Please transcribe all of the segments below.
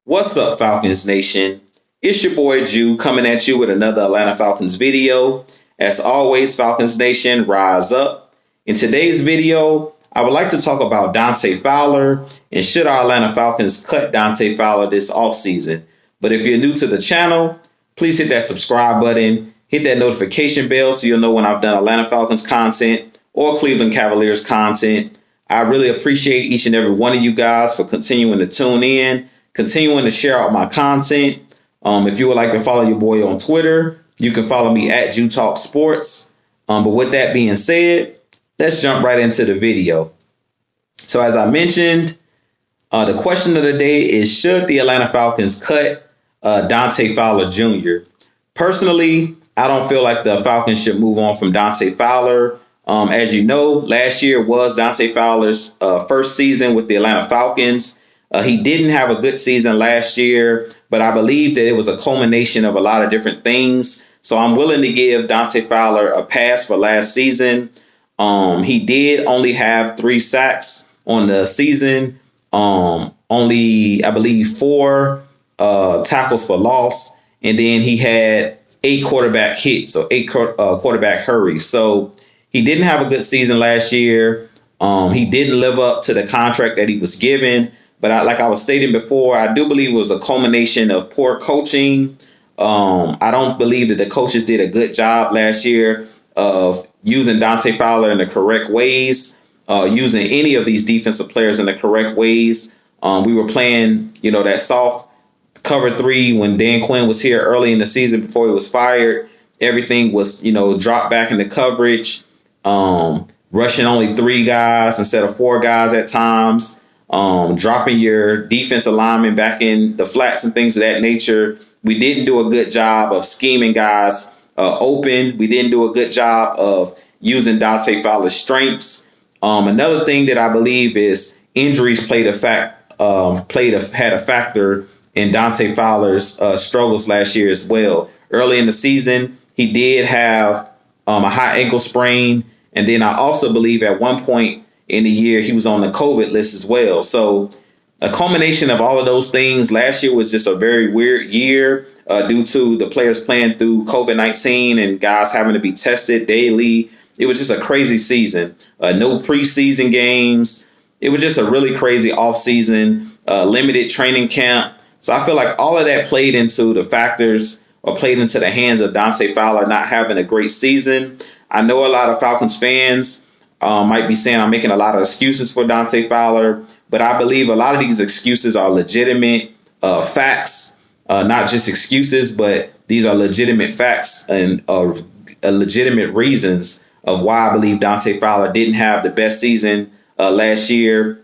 What's up, Falcons Nation? It's your boy Jew coming at you with another Atlanta Falcons video. As always, Falcons Nation, rise up. In today's video, I would like to talk about Dante Fowler and should our Atlanta Falcons cut Dante Fowler this offseason. But if you're new to the channel, please hit that subscribe button, hit that notification bell so you'll know when I've done Atlanta Falcons content or Cleveland Cavaliers content. I really appreciate each and every one of you guys for continuing to tune in, continuing to share out my content. If you would like to follow your boy on Twitter, you can follow me at Jew Talk Sports. But with that being said, let's jump right into the video. So as I mentioned, the question of the day is, should the Atlanta Falcons cut Dante Fowler Jr.? Personally, I don't feel like the Falcons should move on from Dante Fowler. As you know, last year was Dante Fowler's first season with the Atlanta Falcons. He didn't have a good season last year, but I believe that it was a culmination of a lot of different things. So I'm willing to give Dante Fowler a pass for last season. He did only have 3 sacks on the season. Only, I believe, 4 tackles for loss. And then he had 8 quarterback hits, or 8 quarterback hurries. So he didn't have a good season last year. He didn't live up to the contract that he was given. But like I was stating before, I do believe it was a culmination of poor coaching. I don't believe that the coaches did a good job last year of using Dante Fowler in the correct ways, using any of these defensive players in the correct ways. We were playing, that soft cover 3 when Dan Quinn was here early in the season before he was fired. Everything was, dropped back into coverage, rushing only 3 guys instead of 4 guys at times. Dropping your defensive lineman back in the flats and things of that nature. We didn't do a good job of scheming guys open. We didn't do a good job of using Dante Fowler's strengths. Another thing that I believe is injuries had a factor in Dante Fowler's struggles last year as well. Early in the season, he did have a high ankle sprain, and then I also believe at one point in the year, he was on the COVID list as well. So a culmination of all of those things, last year was just a very weird year due to the players playing through COVID-19 and guys having to be tested daily. It was just a crazy season. No preseason games. It was just a really crazy offseason, limited training camp. So I feel like all of that played into the factors or played into the hands of Dante Fowler not having a great season. I know a lot of Falcons fans might be saying I'm making a lot of excuses for Dante Fowler, but I believe a lot of these excuses are legitimate facts, not just excuses, but these are legitimate facts and legitimate reasons of why I believe Dante Fowler didn't have the best season last year.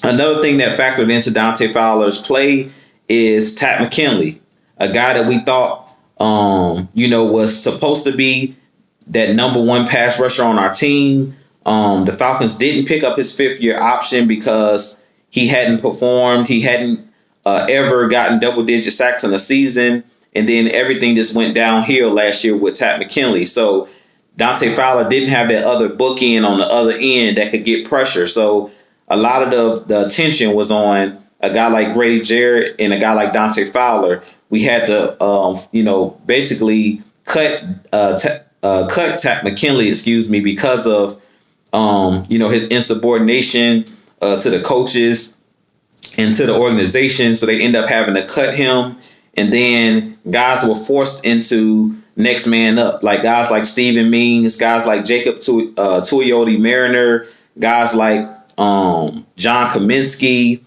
Another thing that factored into Dante Fowler's play is Tat McKinley, a guy that we thought, was supposed to be that number 1 pass rusher on our team. The Falcons didn't pick up his 5th-year option because he hadn't performed. He hadn't ever gotten double-digit sacks in a season. And then everything just went downhill last year with Tat McKinley. So Dante Fowler didn't have that other bookend on the other end that could get pressure. So a lot of the attention was on a guy like Grady Jarrett and a guy like Dante Fowler. We had to, basically cut Tat McKinley, because of his insubordination to the coaches and to the organization. So they end up having to cut him. And then guys were forced into next man up, like guys like Steven Means, guys like Jacob Tuioti Mariner, guys like John Kaminsky,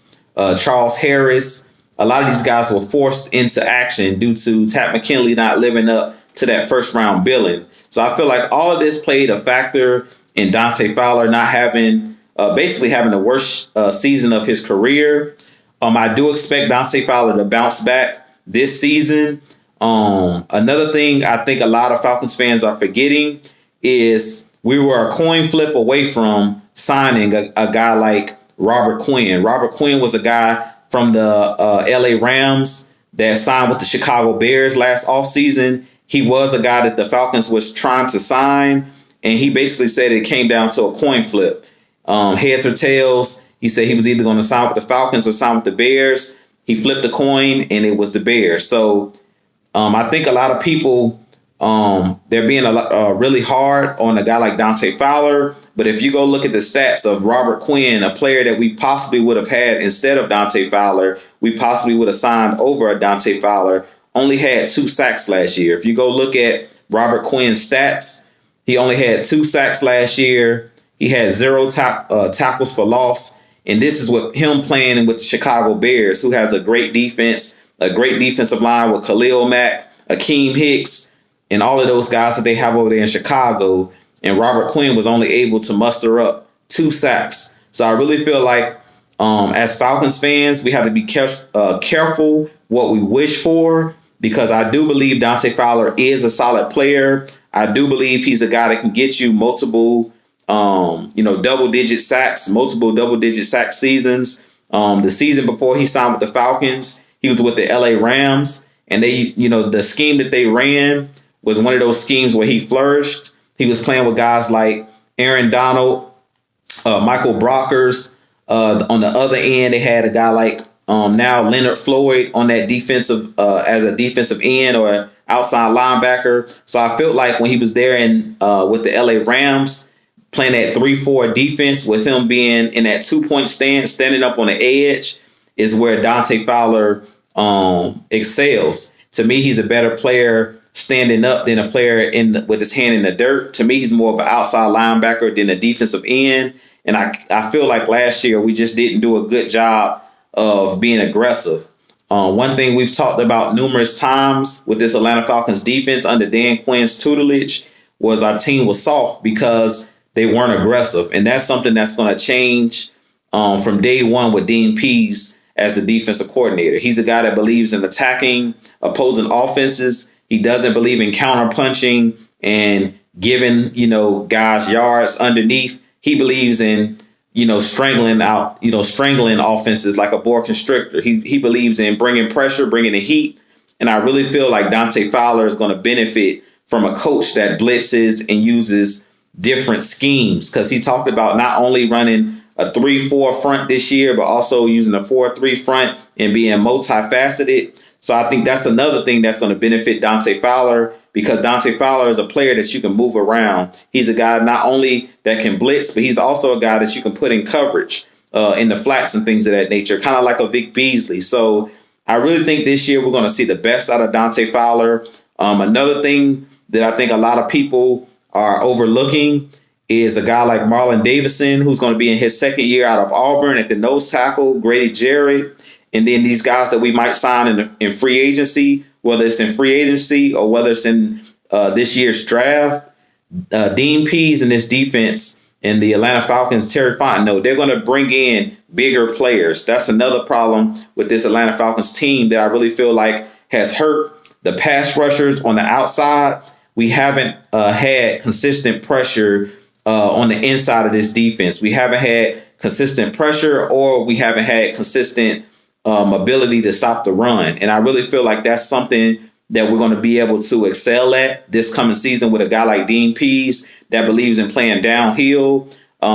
Charles Harris. A lot of these guys were forced into action due to Tat McKinley not living up to that first round billing. So I feel like all of this played a factor in Dante Fowler not having the worst season of his career. I do expect Dante Fowler to bounce back this season. Another thing I think a lot of Falcons fans are forgetting is we were a coin flip away from signing a guy like Robert Quinn. Robert Quinn was a guy from the LA Rams that signed with the Chicago Bears last offseason. He was a guy that the Falcons was trying to sign, and he basically said it came down to a coin flip. Heads or tails, he said he was either going to sign with the Falcons or sign with the Bears. he flipped a coin and it was the Bears. So I think a lot of people they're being really hard on a guy like Dante Fowler. But if you go look at the stats of Robert Quinn, a player that we possibly would have had instead of Dante Fowler, we possibly would have signed over a Dante Fowler, only had 2 sacks last year. If you go look at Robert Quinn's stats, he only had 2 sacks last year. He had 0 tackles for loss. And this is with him playing with the Chicago Bears, who has a great defense, a great defensive line with Khalil Mack, Akeem Hicks, and all of those guys that they have over there in Chicago. And Robert Quinn was only able to muster up 2 sacks. So I really feel like as Falcons fans, we have to be careful what we wish for, because I do believe Dante Fowler is a solid player. I do believe he's a guy that can get you multiple double-digit sacks, multiple double-digit sack seasons. The season before he signed with the Falcons, he was with the LA Rams, and the scheme that they ran was one of those schemes where he flourished. He was playing with guys like Aaron Donald, Michael Brockers. On the other end, they had a guy like now Leonard Floyd on that defensive as a defensive end or outside linebacker. So I felt like when he was there with the LA Rams, playing that 3-4 defense with him being in that 2-point stance, standing up on the edge, is where Dante Fowler excels. To me, he's a better player standing up than a player with his hand in the dirt. To me, he's more of an outside linebacker than a defensive end. And I feel like last year we just didn't do a good job of being aggressive. One thing we've talked about numerous times with this Atlanta Falcons defense under Dan Quinn's tutelage was our team was soft because they weren't aggressive. And that's something that's going to change from day one with Dean Pease as the defensive coordinator. He's a guy that believes in attacking opposing offenses. He doesn't believe in counterpunching and giving, guys yards underneath. He believes in, strangling offenses like a boa constrictor. He believes in bringing pressure, bringing the heat. And I really feel like Dante Fowler is going to benefit from a coach that blitzes and uses different schemes, because he talked about not only running a 3-4 front this year, but also using a 4-3 front and being multifaceted. So I think that's another thing that's going to benefit Dante Fowler, because Dante Fowler is a player that you can move around. He's a guy not only that can blitz, but he's also a guy that you can put in coverage in the flats and things of that nature, kind of like a Vic Beasley. So I really think this year we're going to see the best out of Dante Fowler. Another thing that I think a lot of people are overlooking is a guy like Marlon Davidson, who's going to be in his second year out of Auburn at the nose tackle, Grady Jarrett, and then these guys that we might sign in free agency, whether it's in free agency or whether it's in this year's draft. Dean Pease and this defense and the Atlanta Falcons, Terry Fontenot, they're going to bring in bigger players. That's another problem with this Atlanta Falcons team that I really feel like has hurt the pass rushers on the outside. We haven't had consistent pressure on the inside of this defense. We haven't had consistent pressure, or we haven't had consistent ability to stop the run. And I really feel like that's something that we're going to be able to excel at this coming season with a guy like Dean Pease that believes in playing downhill.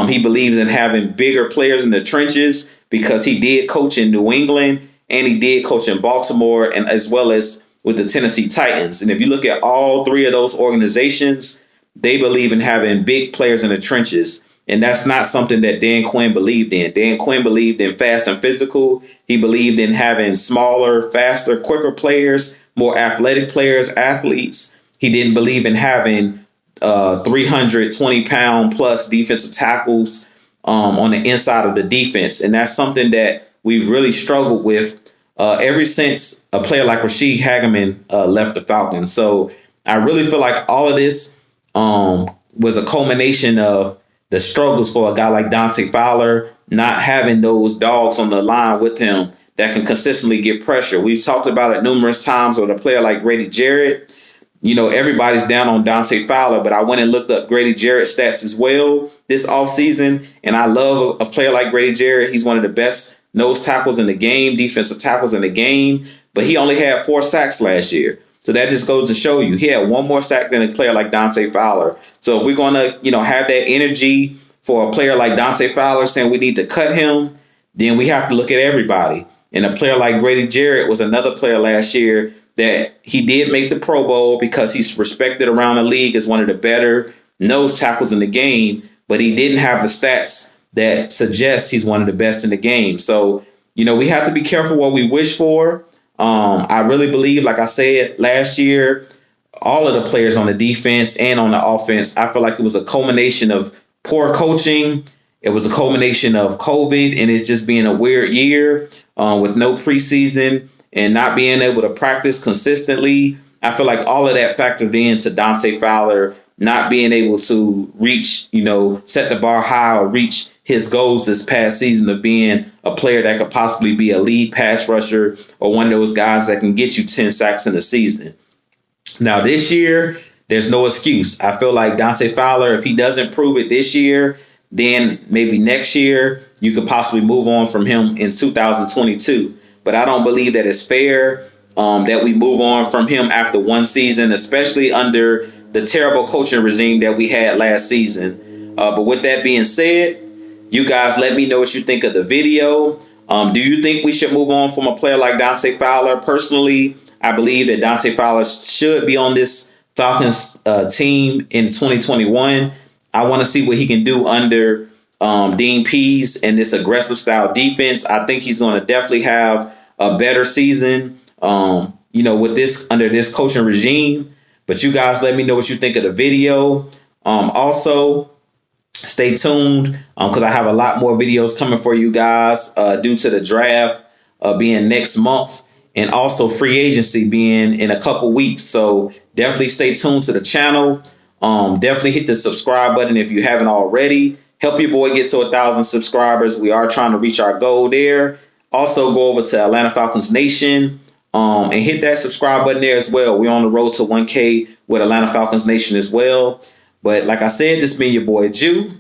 He believes in having bigger players in the trenches, because he did coach in New England and he did coach in Baltimore, and as well as with the Tennessee Titans. And if you look at all three of those organizations, they believe in having big players in the trenches. And that's not something that Dan Quinn believed in. Dan Quinn believed in fast and physical. He believed in having smaller, faster, quicker players, more athletic players, athletes. He didn't believe in having 320-pound plus defensive tackles on the inside of the defense. And that's something that we've really struggled with ever since a player like Rashid Hageman left the Falcons. So I really feel like all of this was a culmination of the struggles for a guy like Dante Fowler, not having those dogs on the line with him that can consistently get pressure. We've talked about it numerous times with a player like Grady Jarrett. Everybody's down on Dante Fowler, but I went and looked up Grady Jarrett's stats as well this offseason, and I love a player like Grady Jarrett. He's one of the best nose tackles in the game, defensive tackles in the game, but he only had 4 sacks last year. So that just goes to show you he had 1 more sack than a player like Dante Fowler. So if we're going to, have that energy for a player like Dante Fowler saying we need to cut him, then we have to look at everybody. And a player like Grady Jarrett was another player last year that he did make the Pro Bowl because he's respected around the league as one of the better nose tackles in the game, but he didn't have the stats that suggest he's one of the best in the game. So, we have to be careful what we wish for. I really believe, like I said last year, all of the players on the defense and on the offense, I feel like it was a culmination of poor coaching. It was a culmination of COVID and it's just being a weird year with no preseason and not being able to practice consistently. I feel like all of that factored into Dante Fowler not being able to reach, set the bar high or reach his goals this past season of being a player that could possibly be a lead pass rusher or one of those guys that can get you 10 sacks in a season. Now, this year, there's no excuse. I feel like Dante Fowler, if he doesn't prove it this year, then maybe next year you could possibly move on from him in 2022. But I don't believe that it's fair that we move on from him after one season, especially under the terrible coaching regime that we had last season. But with that being said, you guys let me know what you think of the video. Do you think we should move on from a player like Dante Fowler? Personally, I believe that Dante Fowler should be on this Falcons team in 2021. I want to see what he can do under Dean Pease and this aggressive style defense. I think he's going to definitely have a better season, with this under this coaching regime. But you guys let me know what you think of the video. Also, stay tuned because I have a lot more videos coming for you guys due to the draft being next month and also free agency being in a couple weeks. So definitely stay tuned to the channel. Definitely hit the subscribe button if you haven't already. Help your boy get to 1,000 subscribers. We are trying to reach our goal there. Also, go over to Atlanta Falcons Nation and hit that subscribe button there as well. We're on the road to 1K with Atlanta Falcons Nation as well. But like I said, this been your boy Jew.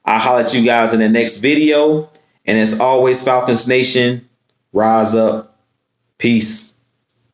I'll holler at you guys in the next video. And as always, Falcons Nation, rise up. Peace.